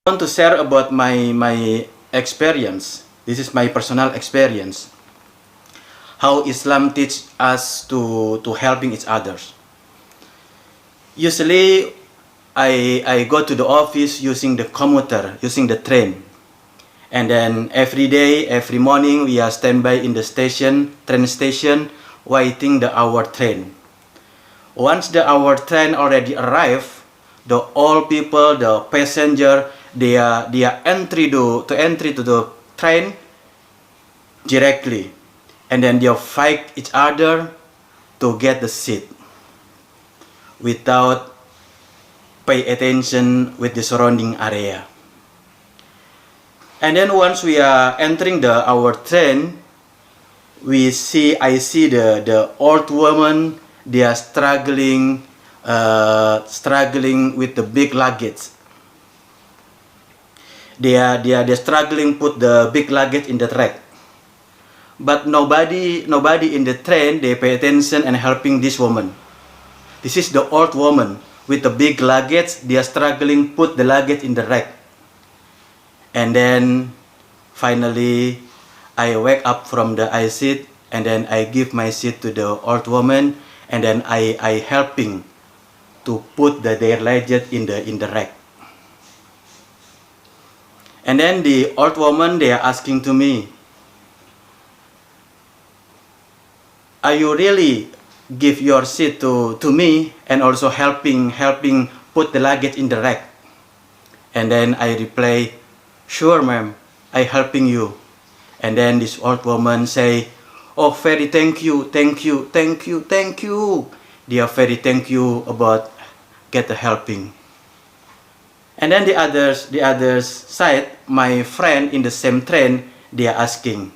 want to share about my experience. This is my personal experience. How Islam teach us to helping each others. Usually, I go to the office using the commuter, using the train. And then every day, every morning, we are standby in the station, train station, waiting our train. Once our train already arrive, the all people, the passenger, they are entry to the train directly, and then they fight each other to get the seat without pay attention with the surrounding area. And then once we are entering our train, I see the old woman. They are struggling with the big luggage. They are struggling put the big luggage in the track. But nobody in the train, they pay attention and helping this woman. This is the old woman with the big luggage. They are struggling put the luggage in the rack. And then finally I wake up from the seat, and then I give my seat to the old woman, and then I helping to put their luggage in the rack. And then the old woman, they are asking to me, are you really give your seat to me and also helping put the luggage in the rack? And then I reply, sure ma'am, I helping you. And then this old woman say, oh, very thank you. They are very thank you about get the helping. And then the others side, my friend in the same train, they are asking,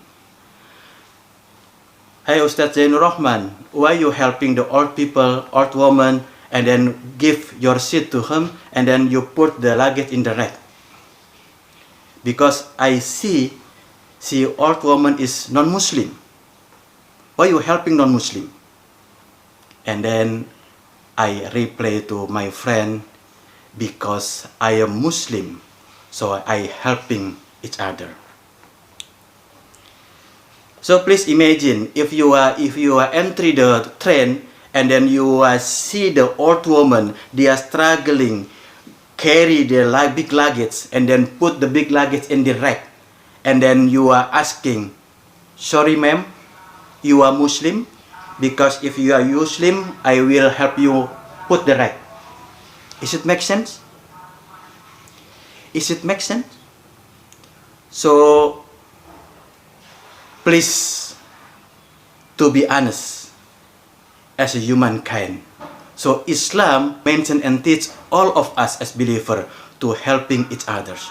hey Ustaz Zainur Rahman, why you helping the old people, old woman, and then give your seat to him, and then you put the luggage in the rack? Because I see old woman is non-Muslim. Why you helping non-Muslim? And then I reply to my friend, because I am Muslim, so I helping each other. So please imagine if you are entering the train, and then you see the old woman, they are struggling carry their big luggage, and then put the big luggage in the rack, and then you are asking, sorry ma'am, you are Muslim? Because if you are Muslim, I will help you put the rack. Is it make sense? Is it make sense? So please, to be honest as a humankind. So Islam mention and teach all of us as believer to helping each others.